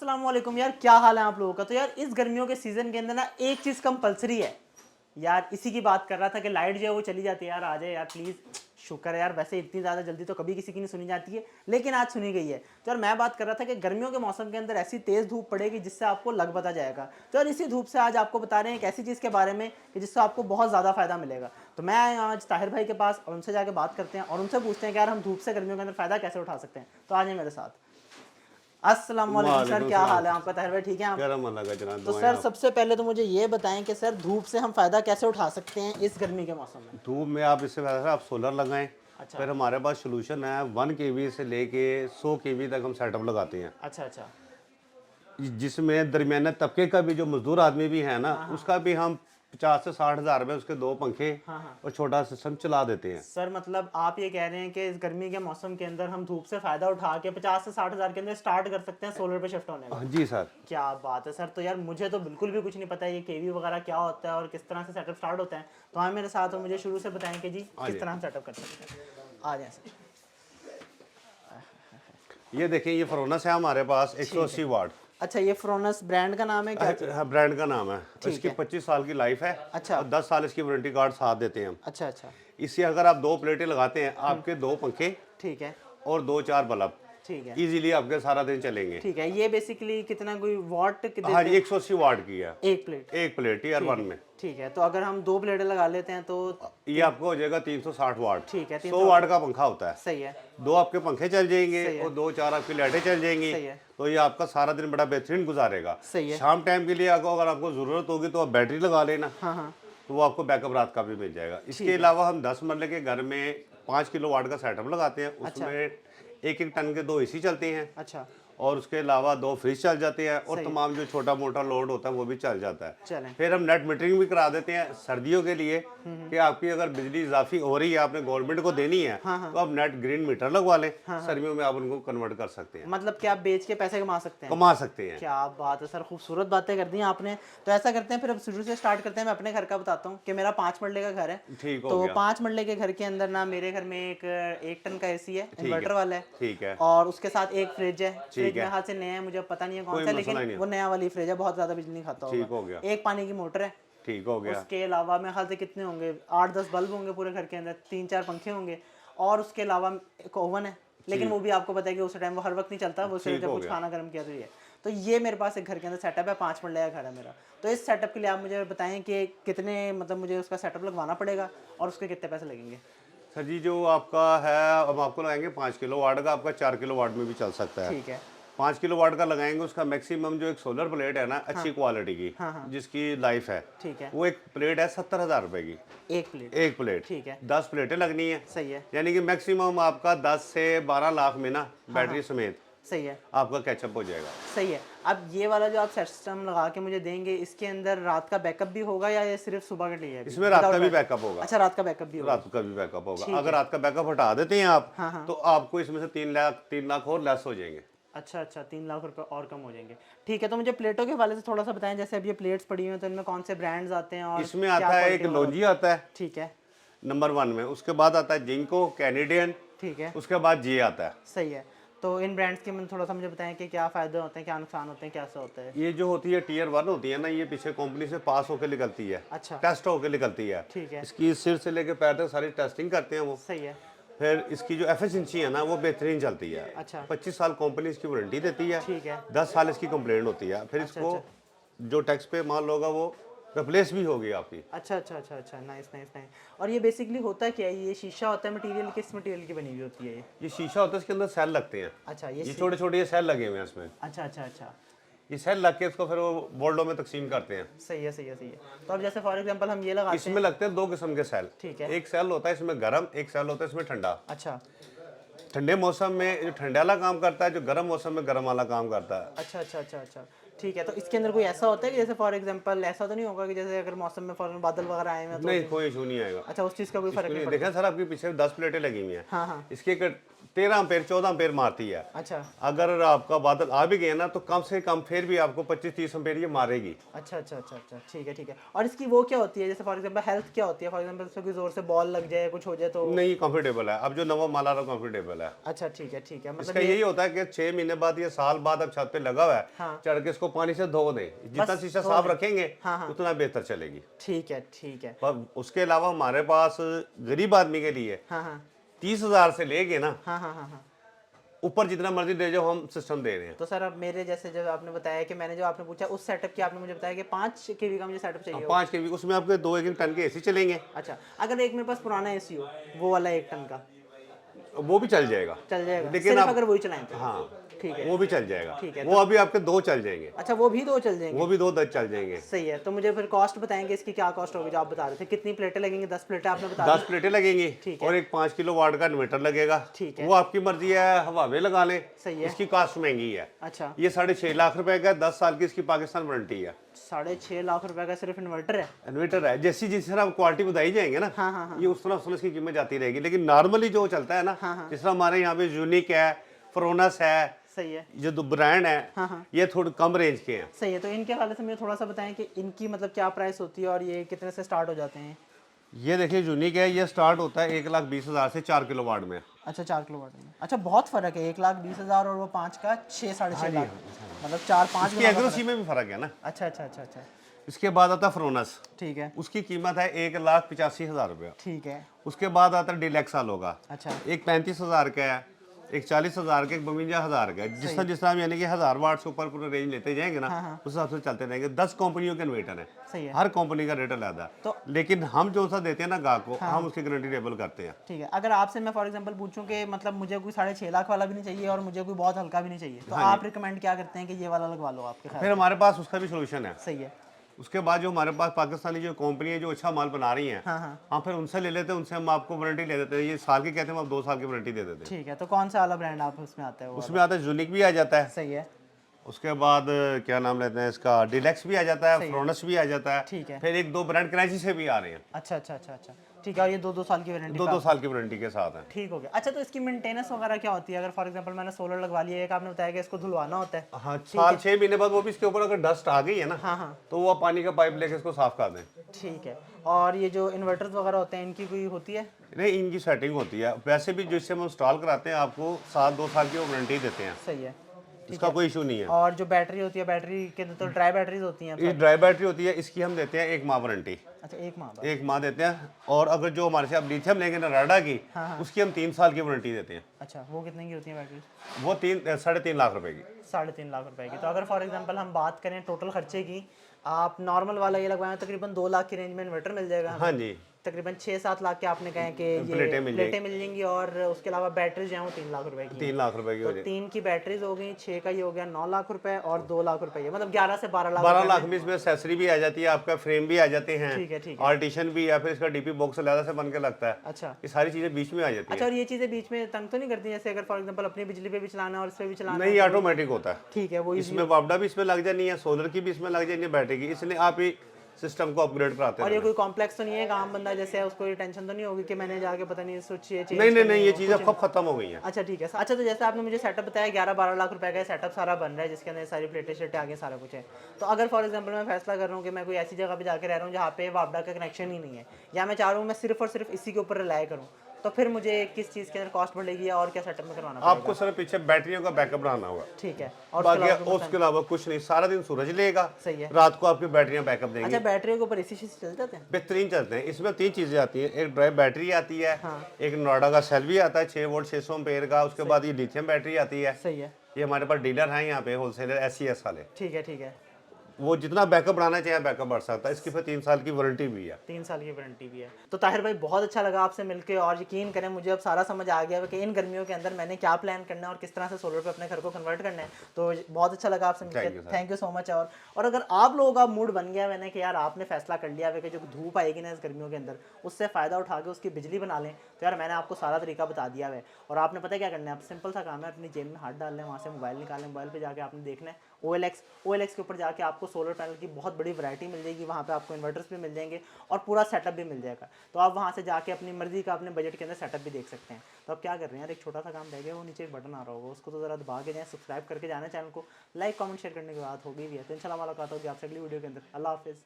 अस्सलाम वालेकुम यार, क्या हाल है आप लोगों का। तो यार इस गर्मियों के सीज़न के अंदर ना एक चीज़ कंपलसरी है यार। इसी की बात कर रहा था कि लाइट जो है वो चली जाती है यार। आ जाए यार प्लीज़, शुक्र है यार। वैसे इतनी ज़्यादा जल्दी तो कभी किसी की नहीं सुनी जाती है, लेकिन आज सुनी गई है। तो यार मैं बात कर रहा था कि गर्मियों के मौसम के अंदर ऐसी तेज़ धूप पड़ेगी जिससे आपको लग बता जाएगा। तो यार इसी धूप से आज आपको बता रहे हैं एक ऐसी चीज़ के बारे में कि जिससे आपको बहुत ज़्यादा फ़ायदा मिलेगा। तो मैं आया आज ताहिर भाई के पास और उनसे जाके बात करते हैं और उनसे पूछते हैं कि यार हम धूप से गर्मियों के अंदर फ़ायदा कैसे उठा सकते हैं। तो आ जाए मेरे साथ। अस्सलाम वालेकुम सर, वालेकुम क्या सलाम। हाल है आपका ताहिर भाई, ठीक है आप? गरम अल्लाह का जनाब, तो दुआएं सर आप। सबसे पहले तो मुझे ये बताएं कि सर धूप से हम फ़ायदा कैसे उठा सकते हैं इस गर्मी के मौसम में। धूप में आप इससे बेहतर है आप सोलर लगाएं। अच्छा फिर हमारे पास सोल्यूशन है 1 kV से लेके 100 kV तक हम सेटअप लगाते हैं, अच्छा अच्छा। जिसमें दरमियाना तबके का भी जो मजदूर आदमी भी है ना, उसका भी हम 50 से 60 हज़ार में उसके 2 पंखे हाँ हाँ। और छोटा सिस्टम चला देते हैं। सर मतलब आप ये कह रहे हैं कि इस गर्मी के मौसम के अंदर हम धूप से फ़ायदा उठा के 50 से 60 हज़ार के अंदर स्टार्ट कर सकते हैं सोलर पे शिफ्ट होने का। हाँ जी सर। क्या बात है सर। तो यार मुझे तो बिल्कुल भी कुछ नहीं पता है ये केवी वगैरह क्या होता है और किस तरह से सेटअप स्टार्ट होता है। तो हाँ मेरे साथ और मुझे शुरू से बताएं कि जी हाँ किस जी, तरह हम सेटअप कर सकते हैं। आ जाए सर। ये देखें, ये फ्रोनस है हमारे पास ठीक है। 180 वाट। अच्छा, ये फ्रोनस ब्रांड का नाम है क्या चीज़? हाँ, ब्रांड का नाम है। ठीक इसकी है। 25 साल की लाइफ है अच्छा और 10 साल इसकी वारंटी कार्ड साथ देते हैं हम। अच्छा अच्छा। इससे अगर आप 2 प्लेटें लगाते हैं, आपके 2 पंखे ठीक है और 2-4 बल्ब ठीक है इजीली आपके सारा दिन चलेंगे। ठीक है। ये बेसिकली कितना कोई वॉट देते हाँ, ये हैं? 180 वाट की है। एक प्लेट? एक प्लेट टीयर ठीक वन है में। ठीक है। तो अगर हम 2 प्लेटें लगा लेते हैं तो? ये आपको हो जाएगा 360 वाट। ठीक है 100 वाट का पंखा होता है। सही है 2 आपके पंखे चल जाएंगे सही है और 2-4 आपकी लाइटें चल जाएंगी। सही है तो ये आपका सारा दिन बड़ा बेहतरीन गुजारेगा। सही है। शाम टाइम के लिए अगर आपको ज़रूरत होगी तो आप बैटरी लगा लेना, हाँ हाँ। तो वो आपको बैकअप रात का भी मिल जाएगा। इसके अलावा हम 10 मरले के घर में 5 किलो वाट का सेटअप लगाते हैं। अच्छा। उसमें 1-1 टन के 2 एसी चलते हैं अच्छा और उसके अलावा 2 फ्रिज चल जाते हैं और सही है। तमाम जो छोटा मोटा लोड होता है वो भी चल जाता है। चलें। फिर हम नेट मीटरिंग भी करा देते हैं सर्दियों के लिए कि आपकी अगर बिजली इजाफी हो रही है, आपने गवर्नमेंट को देनी है, तो आप नेट ग्रीन मीटर लगवा लें। सर्दियों में आप उनको कन्वर्ट कर सकते हैं, मतलब कि आप बेच के पैसे कमा सकते हैं। कमा सकते हैं। क्या बात है सर, खूबसूरत बातें कर दी आपने। तो ऐसा करते हैं फिर अब शुरू से स्टार्ट करते हैं। मैं अपने घर का बताता हूँ कि मेरा 5 मरले का घर है। ठीक हो तो गया। 5 मरले के घर के अंदर ना मेरे घर में एक टन का एसी है, इन्वर्टर वाला है। ठीक है। और उसके साथ एक फ्रिज है। फ्रिज ठीक मेरे है। हाथ से नया है, मुझे पता नहीं है कौन कोई सा है, मसला ही लेकिन नहीं। वो नया वाली फ्रिज है, बहुत ज़्यादा बिजली नहीं खाता ठीक होगा। हो गया। एक पानी की मोटर है। ठीक हो गया। उसके अलावा मेरे ख्याल से कितने होंगे, 8-10 बल्ब होंगे पूरे घर के अंदर, 3-4 पंखे होंगे। और उसके अलावा एक ओवन है, लेकिन वो भी आपको पता है कि उस टाइम वो हर वक्त नहीं चलता, वो सिर्फ ठीक जब हो कुछ गया। खाना गर्म किया तो ये। तो ये मेरे पास एक घर के अंदर सेटअप है, 5 मरले का घर है मेरा। तो इस सेटअप के लिए आप मुझे बताएं कि कितने मतलब मुझे उसका सेटअप लगवाना पड़ेगा और उसके कितने पैसे लगेंगे। सर जी, जो आपका है अब आपको लगाएंगे 5 किलो वाट का, आपका 4 किलो वाट में भी चल सकता है। ठीक है 5 किलो वाट का लगाएंगे, उसका मैक्सिमम जो एक सोलर प्लेट है ना, अच्छी क्वालिटी की, हाँ। जिसकी लाइफ है, ठीक है। वो एक प्लेट है 70,000 रुपए की। एक प्लेट? एक प्लेट। ठीक है 10 प्लेटें लगनी है। सही है यानी कि मैक्सिमम आपका 10 से 12 लाख में ना, बैटरी समेत सही है आपका कैचअप हो जाएगा। सही है। अब ये वाला जो आप सिस्टम लगा के मुझे देंगे, इसके अंदर रात का बैकअप भी होगा या ये सिर्फ सुबह के लिए है? इसमें रात का भी बैकअप होगा। अच्छा, रात का बैकअप भी होगा। रात का भी बैकअप होगा। अगर रात का बैकअप हटा देते हैं आप, हाँ। तो आपको इसमें से 3 लाख और लेस हो जाएंगे। अच्छा अच्छा, 3 लाख रुपए और कम हो जाएंगे। ठीक है। तो मुझे प्लेटों के हवाले से थोड़ा सा बताएं, जैसे अब ये प्लेट्स पड़ी हुई हैं तो इनमें कौन से ब्रांड्स आते हैं और इसमें क्या आता है quality एक वगैरह? लोजी आता है ठीक है नंबर 1 में, उसके बाद आता है जिंको, कैनेडियन, ठीक है उसके बाद जी आता है। सही है। तो इन ब्रांड्स के थोड़ा सा मुझे बताएं कि क्या फ़ायदे होते हैं, क्या नुकसान होते हैं, कैसे होता है? ये जो होती है टीयर 1 होती है ना, ये पीछे कंपनी से पास होकर निकलती है, अच्छा टेस्ट होकर निकलती है। ठीक है इसकी सिर से लेकर पैर तक सारी टेस्टिंग करते हैं वो। सही है। फिर इसकी जो एफिशिएंसी है ना, वो बेहतरीन चलती है। अच्छा 25 साल कंपनी इसकी वारंटी देती है। ठीक है 10 साल इसकी कंप्लेंट होती है। फिर इसको जो टैक्स पे माल होगा वो रिप्लेस भी होगी आपकी। अच्छा अच्छा अच्छा अच्छा, नाइस नाइस नाइस। और ये बेसिकली होता क्या है? ये शीशा होता है मटेरियल, किस मटेरियल की बनी हुई होती है ये? ये शीशा होता है, इसके अंदर सेल लगते हैं। अच्छा ये छोटे छोटे ये सेल लगे हुए हैं इसमें। अच्छा अच्छा अच्छा ये सेल लग के इसको फिर वो बोल्डों में तकसीम करते हैं। सही है सही है सही है। तो अब जैसे फॉर एग्जांपल हम ये लगाते इसमें हैं। लगते हैं 2 किस्म के सेल। ठीक है एक सेल होता है इसमें गर्म, एक सेल होता है इसमें ठंडा। अच्छा ठंडे मौसम में जो ठंडे वाला काम करता है, जो गर्म मौसम में गर्म वाला काम करता है। अच्छा अच्छा अच्छा अच्छा ठीक है। तो इसके अंदर कोई ऐसा होता है कि जैसे फॉर एग्जांपल ऐसा तो नहीं होगा कि जैसे अगर मौसम में फॉर बादल वगैरह आए हैं तो? नहीं, कोई इशू नहीं आएगा। अच्छा, उस चीज़ का कोई फर्क नहीं देखें सर, आपकी पीछे 10 प्लेटें लगी हुई हैं। हाँ हाँ इसकी एक 13 एम्पेयर 14 एम्पेयर मारती है। अच्छा अगर आपका बादल आ भी गया ना तो कम से कम फिर भी आपको 25-30 एम्पेयर ये मारेगी। अच्छा अच्छा अच्छा अच्छा, ठीक है ठीक है। और इसकी वो क्या होती है, जैसे फॉर एग्जांपल हेल्थ क्या होती है, फॉर एग्जांपल इसमें कोई जोर से बॉल लग जाए कुछ हो जाए तो? नहीं, कंफर्टेबल है, अब जो नवा माल आ रहा है कंफर्टेबल है। अच्छा ठीक है ठीक है, मतलब इसका यही होता है कि 6 महीने बाद या साल बाद अब छत पे लगा हुआ है, हाँ। चढ़ के इसको पानी से धो दें, जितना शीशा धो साफ दें। रखेंगे हाँ, हाँ। उतना बेहतर चलेगी। ठीक है ठीक है। पर उसके अलावा हमारे पास गरीब आदमी के लिए हाँ हाँ 30,000 से लेके ना हाँ हाँ हाँ हाँ। ऊपर जितना मर्जी दे जाओ हम सिस्टम दे रहे हैं। तो सर अब मेरे जैसे जब आपने बताया कि मैंने जो आपने पूछा उस सेटअप की, आपने मुझे बताया कि 5 केवी का मुझे सेटअप चाहिए होगा। 5 के भी उसमें आपके 2 टन के एसी चलेंगे। अच्छा, अगर एक मेरे पास पुराना एसी हो, वो वाला 1 टन का वो भी चल जाएगा, चल जाएगा, लेकिन सिर्फ आप अगर वही चलाएं तो? हाँ ठीक है वो भी चल जाएगा। ठीक है, वो अभी आपके 2 चल जाएंगे। अच्छा वो भी 2 चल जाएंगे? वो भी 2 10 चल जाएंगे। सही है। तो मुझे फिर कॉस्ट बताएंगे इसकी, क्या कॉस्ट होगी जो आप बता रहे थे? कितनी प्लेटें लगेंगी? 10 प्लेटें आपने बता 10 प्लेटें लगेंगी ठीक है। और एक 5 किलो वाट का इन्वर्टर लगेगा। ठीक है। वो आपकी मर्जी है, हवा में लगा लें। सही है। इसकी कॉस्ट महंगी है। अच्छा, ये 6.5 लाख रुपए का 10 साल की इसकी पाकिस्तान वारंटी है। 6.5 लाख रुपए का सिर्फ इन्वर्टर है? इन्वर्टर है, जैसी जिस तरह क्वालिटी बताई जाएंगे ना, हाँ हाँ हाँ। ये उस तरह इसकी कीमत जाती रहेगी। लेकिन नॉर्मली जो चलता है ना, जिस तरह हमारे यहाँ पे यूनिक है, फ्रोनस है, सही है। जो दो ब्रांड है, हाँ हाँ ये थोड़े कम रेंज के हैं। सही है। तो इनके हवाले से मुझे थोड़ा सा बताएं कि इनकी मतलब क्या प्राइस होती है और ये कितने से स्टार्ट हो जाते हैं? ये देखिए यूनिक है, ये स्टार्ट होता है 1,20,000 से 4 किलो वाट में। अच्छा 4 किलो वाट में। अच्छा बहुत फर्क है, 1,20,000 और वो 5 का 6-6.5 लाख, मतलब 4-5 इसकी एक्यूरेसी में भी फर्क है ना। अच्छा अच्छा अच्छा अच्छा, इसके बाद आता है फ्रोनस, ठीक है उसकी कीमत है 1,85,000 रुपया। ठीक है। उसके बाद आता है डिलेक्सा होगा, अच्छा एक 35,000 का है, एक 40,000 का, एक 52,000 का है। जिस तरह यानी कि 1000 वाट से ऊपर पूरा रेंज लेते जाएंगे ना, उस हिसाब से चलते रहेंगे। 10 कंपनियों के इन्वर्टर है, सही है। हर कंपनी का रेट अलग है। तो लेकिन हम जो सा देते हैं ना गाहक को, हम उसकी गारंटी टेबल करते हैं। ठीक है। अगर आपसे मैं फॉर एग्जांपल पूछूं कि मतलब मुझे कोई 6.5 लाख वाला भी नहीं चाहिए और मुझे कोई बहुत हल्का भी नहीं चाहिए, तो आप रिकमेंड क्या करते हैं कि ये वाला लगवा लो आपके ख्याल फिर हमारे पास उसका भी सोल्यूशन है। से? सही है। उसके बाद जो हमारे पास पाकिस्तानी जो कंपनी है जो अच्छा माल बना रही है, हाँ हाँ हम फिर उनसे ले लेते हैं, उनसे हम आपको वारंटी ले देते हैं। ये साल की कहते हैं, हम 2 साल की वारंटी दे देते हैं। ठीक है। तो कौन सा वाला ब्रांड आप उसमें आता है? वो उसमें आता है यूनिक भी आ जाता है, सही है। उसके बाद क्या नाम लेते हैं इसका, डिलेक्स भी आ जाता है, फ्रोनस भी आ जाता है। ठीक है। फिर 1-2 ब्रांड कराची से भी आ रहे हैं, अच्छा अच्छा अच्छा अच्छा, ठीक है। और ये 2-2 साल की वारंटी? 2-2 साल की वारंटी के साथ है। ठीक हो गया। अच्छा तो इसकी मेंटेनेंस वगैरह क्या होती है? अगर फॉर एग्जांपल मैंने सोलर लगवा लिया, एक आपने बताया कि इसको धुलवाना होता है। हाँ, साल 6 महीने बाद वो भी इसके ऊपर अगर डस्ट आ गई है ना, हाँ हाँ तो वो पानी का पाइप लेके इसको साफ कर दें। ठीक है। और ये जो इन्वर्टर्स वगैरह होते हैं इनकी कोई होती है? नहीं, इनकी सेटिंग होती है। वैसे भी जिससे हम इंस्टॉल कराते हैं आपको 2 साल की वारंटी देते हैं, सही है। इसका कोई इशू नहीं है। और जो बैटरी होती है, बैटरी के अंदर तो ड्राई बैटरीज होती हैं? ये ड्राई बैटरी होती है, इसकी हम देते हैं 1 माह वारंटी। अच्छा 1 माह बाद? 1 माह देते हैं। और अगर जो हमारे से आप लिथियम लेंगे ना राडा की, उसकी हम 3 साल की वारंटी देते हैं। अच्छा वो कितने की होती है बैटरी? वो 3-3.5 लाख रुपए की। 3.5 लाख रुपए की। तो अगर फॉर एग्जांपल हम बात करें टोटल खर्चे की, आप नॉर्मल वाला ये लगवाएं तकरीबन 2 लाख की रेंज में इन्वर्टर मिल जाएगा हमें। हाँ जी, तकरीबन 6-7 लाख के आपने कहे कि ये प्लेटें मिल प्लेटें मिल जाएंगी। और उसके अलावा बैटरीज जो हैं वो 3 लाख रुपए की 3 लाख रुपए की तो हो जाए। 3 की बैटरीज हो गई, 6 का ये हो गया 9 लाख रुपए और 2 लाख रुपए, मतलब 11 से 12 लाख 12 लाख में इसमें एक्सेसरी भी आ जाती है, आपका फ्रेम भी आ जाते हैं, ठीक है ठीक है। आर्टिशन भी है, फिर इसका डीपी बॉक्स अलग से बन के लगता है। अच्छा ये सारी चीजें बीच में आ जाती अच्छा। है। और ये चीज़ें बीच में तंग तो नहीं करती, जैसे अगर फॉर एग्जांपल अपनी बिजली पे भी चलाना है और इस पे भी चलाना नहीं, है? ऑटोमेटिक होता है। ठीक है। वो इसमें वापडा भी इसमें लग जानी है, सोलर की भी इसमें लग जानी है, बैटरी की, इसलिए आप ही सिस्टम को अपग्रेड कराते और ये हैं। कोई कॉम्प्लेक्स तो नहीं है? आम बंदा जैसे है उसको ये टेंशन तो नहीं होगी कि मैंने जाके पता नहीं स्विच ये चेंज नहीं, ये चीज़ें अब खत्म हो गई हैं। अच्छा ठीक है। अच्छा तो जैसे आपने मुझे सेटअप बताया 11-12 लाख रुपए का सेटअप सारा बन रहा है, जिसके अंदर सारी प्लेटें शेटें आगे सारा कुछ है। तो अगर फॉर एग्जांपल मैं फैसला कर रहा हूँ कि मैं कोई ऐसी जगह पे जाकर रह रहा हूँ जहाँ पे वापडा का कनेक्शन ही नहीं है, या मैं चाह रहा हूँ मैं सिर्फ और सिर्फ इसी के ऊपर रिलाय करूँ, तो फिर मुझे किस चीज़ के अंदर कॉस्ट बढ़ेगी और क्या सेटअप में करवाना पड़ेगा? आपको सर पीछे बैटरियों का बैकअप बनाना होगा, ठीक है। और बाकी उसके अलावा कुछ नहीं। सारा दिन सूरज लेगा, सही है। रात को आपकी बैटरियां बैकअप देंगी। अच्छा बैटरी के ऊपर एसी चल जाते हैं? बेहतरीन चलते हैं। इसमें 3 चीजें आती हैं, एक ड्राई बैटरी आती है, एक नोएडा का सेल भी आता है 6 वोल्ट 600 एम्पेयर का, उसके बाद ये लिथियम बैटरी आती है। सही है। ये हमारे पास डीलर हैं यहाँ पे होलसेलर SCS वाले, ठीक है ठीक है। वो जितना बैकअप बढ़ाना चाहे बैकअप बढ़ सकता है। इसकी फिर 3 साल की वारंटी भी है। 3 साल की वारंटी भी है। तो ताहिर भाई बहुत अच्छा लगा आपसे मिलके, और यकीन करें मुझे अब सारा समझ आ गया है कि इन गर्मियों के अंदर मैंने क्या प्लान करना है और किस तरह से सोलर पे अपने घर को कन्वर्ट करना है। तो बहुत अच्छा लगा आपसे मिलकर, थैंक यू सो मच। और अगर आप लोगों का मूड बन गया मैंने कि यार आपने फैसला कर लिया है कि जो धूप आएगी ना इस गर्मियों के अंदर उससे फ़ायदा उठा के उसकी बिजली बना लें, तो यार मैंने आपको सारा तरीका बता दिया है। और आपने पता क्या करना है, आप सिंपल सा काम है, अपनी जेब में हाथ डाल लें, वहाँ से मोबाइल निकालें, मोबाइल पर जाकर आपने देखना है OLX के ऊपर जाके आपको सोलर पैनल की बहुत बड़ी वैरायटी मिल जाएगी, वहाँ पे आपको इन्वर्टर्स भी मिल जाएंगे और पूरा सेटअप भी मिल जाएगा। तो आप वहाँ से जाके अपनी मर्जी का अपने बजट के अंदर सेटअप भी देख सकते हैं। तो आप क्या कर रहे हैं यार, एक छोटा सा काम रह गया, वो नीचे एक बटन आ रहा होगा, उसको तो ज़रा दबा के जाएँ, सब्सक्राइब करके जाना चैनल को, लाइक कमेंट शेयर करने की बात होगी भी है। तो इंशाल्लाह मुलाकात होगी आपसे अगली वीडियो के अंदर। अल्लाह हाफिज़।